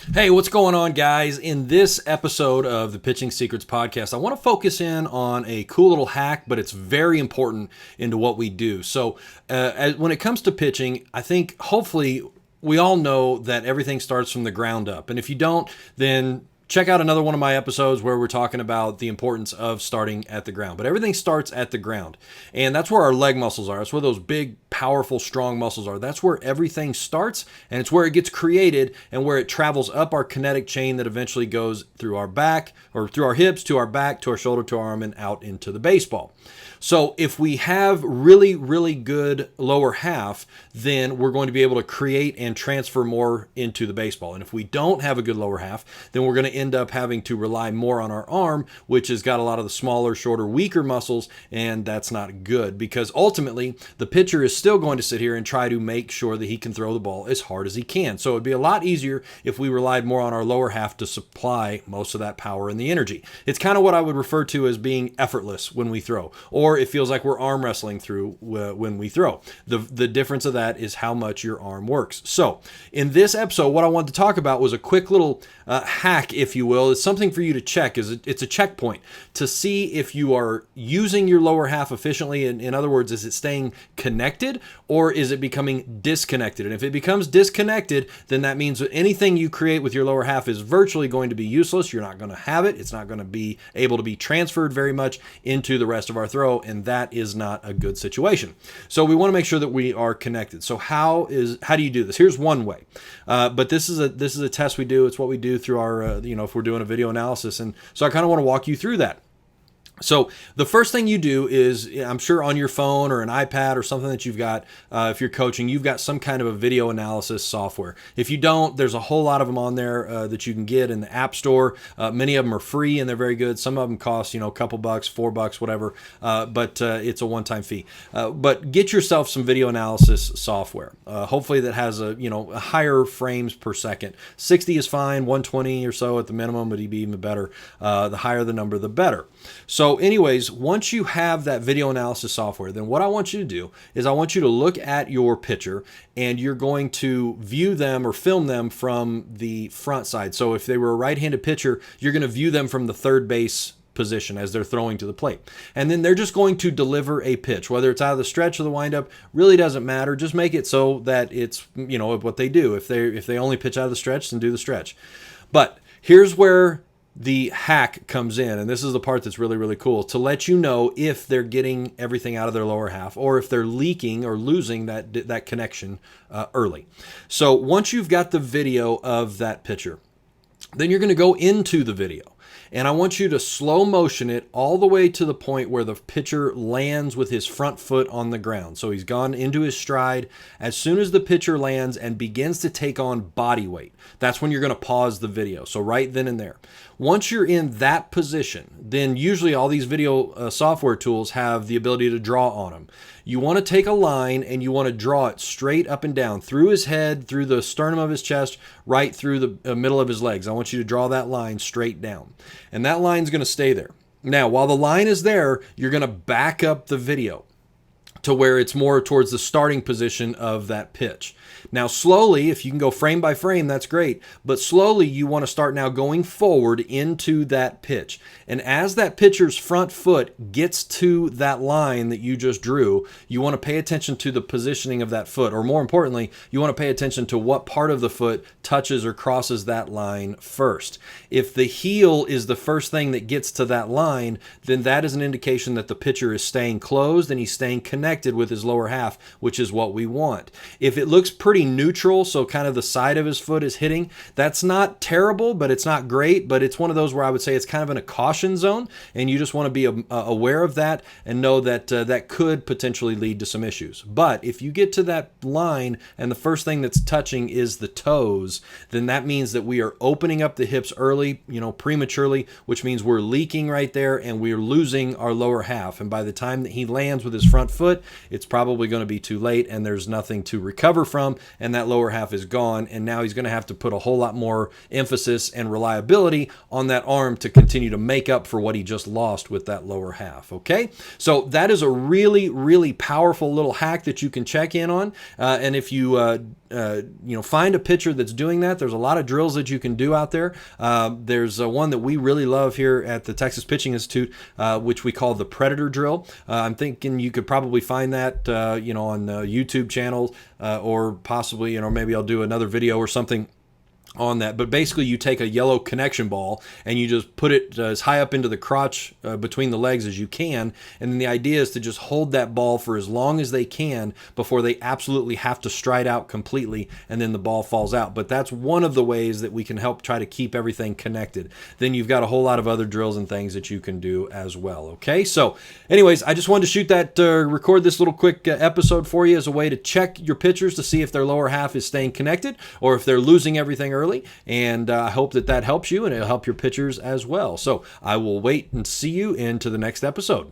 Hey, what's going on, guys? In this episode of the Pitching Secrets podcast, I want to focus in on a cool little hack, but it's very important into what we do. So, when it comes to pitching, I think hopefully we all know that everything starts from the ground up. And if you don't, then check out another one of my episodes where we're talking about the importance of starting at the ground. But everything starts at the ground. And that's where our leg muscles are. That's where those big, powerful, strong muscles are. That's where everything starts, and it's where it gets created and where it travels up our kinetic chain that eventually goes through our back or through our hips, to our back, to our shoulder, to our arm, and out into the baseball. So if we have really, really good lower half, then we're going to be able to create and transfer more into the baseball. And if we don't have a good lower half, then we're going to end up having to rely more on our arm, which has got a lot of the smaller, shorter, weaker muscles, and that's not good because ultimately the pitcher is still going to sit here and try to make sure that he can throw the ball as hard as he can. So it'd be a lot easier if we relied more on our lower half to supply most of that power and the energy. It's kind of what I would refer to as being effortless when we throw, or it feels like we're arm wrestling through when we throw. The difference of that is how much your arm works. So in this episode, what I wanted to talk about was a quick little hack, if you will. It's something for you to check. It's a checkpoint to see if you are using your lower half efficiently. In other words, is it staying connected or is it becoming disconnected? And if it becomes disconnected, then that means that anything you create with your lower half is virtually going to be useless. You're not going to have it. It's not going to be able to be transferred very much into the rest of our throw, and that is not a good situation. So we want to make sure that we are connected. So how do you do this? Here's one way, but this is a test we do. It's what we do through our if we're doing a video analysis, and so I kind of want to walk you through that. So the first thing you do is, I'm sure on your phone or an iPad or something that you've got, if you're coaching, you've got some kind of a video analysis software. If you don't, there's a whole lot of them on there that you can get in the App Store. Many of them are free and they're very good. Some of them cost, a couple bucks, $4, whatever, but it's a one-time fee. But get yourself some video analysis software. Hopefully that has a higher frames per second. 60 is fine, 120 or so at the minimum, but it'd be even better. The higher the number, the better. So anyways, once you have that video analysis software, then what I want you to do is I want you to look at your pitcher and you're going to view them or film them from the front side. So if they were a right-handed pitcher, you're going to view them from the third base position as they're throwing to the plate. And then they're just going to deliver a pitch, whether it's out of the stretch or the windup, really doesn't matter. Just make it so that it's, what they do. If they only pitch out of the stretch, then do the stretch. But here's where the hack comes in, and this is the part that's really, really cool, to let you know if they're getting everything out of their lower half or if they're leaking or losing that connection early. So once you've got the video of that pitcher, then you're going to go into the video. And I want you to slow motion it all the way to the point where the pitcher lands with his front foot on the ground. So he's gone into his stride. As soon as the pitcher lands and begins to take on body weight, that's when you're going to pause the video. So right then and there. Once you're in that position, then usually all these video software tools have the ability to draw on them. You want to take a line and you want to draw it straight up and down through his head, through the sternum of his chest, right through the middle of his legs. I want you to draw that line straight down. And that line's going to stay there. Now, while the line is there, you're going to back up the video to where it's more towards the starting position of that pitch. Now, slowly, if you can go frame by frame, that's great. But slowly, you want to start now going forward into that pitch. And as that pitcher's front foot gets to that line that you just drew, you want to pay attention to the positioning of that foot. Or more importantly, you want to pay attention to what part of the foot touches or crosses that line first. If the heel is the first thing that gets to that line, then that is an indication that the pitcher is staying closed and he's staying connected with his lower half, which is what we want. If it looks pretty neutral, so kind of the side of his foot is hitting, that's not terrible, but it's not great. But it's one of those where I would say it's kind of in a caution zone, and you just want to be aware of that and know that that could potentially lead to some issues. But if you get to that line and the first thing that's touching is the toes, then that means that we are opening up the hips early, prematurely, which means we're leaking right there and we're losing our lower half. And by the time that he lands with his front foot, it's probably going to be too late and there's nothing to recover from. thumb, and that lower half is gone. And now he's going to have to put a whole lot more emphasis and reliability on that arm to continue to make up for what he just lost with that lower half. Okay, so that is a really, really powerful little hack that you can check in on. And if you find a pitcher that's doing that, there's a lot of drills that you can do out there. There's one that we really love here at the Texas Pitching Institute, which we call the Predator Drill. I'm thinking you could probably find that on YouTube channels, or possibly maybe I'll do another video or something on that. But basically you take a yellow connection ball and you just put it as high up into the crotch between the legs as you can, and then the idea is to just hold that ball for as long as they can before they absolutely have to stride out completely, and then the ball falls out. But that's one of the ways that we can help try to keep everything connected. Then you've got a whole lot of other drills and things that you can do as well. Okay, so anyways, I just wanted to shoot that record this little quick episode for you as a way to check your pitchers to see if their lower half is staying connected or if they're losing everything early. And I hope that helps you, and it'll help your pitchers as well. So I will wait and see you into the next episode.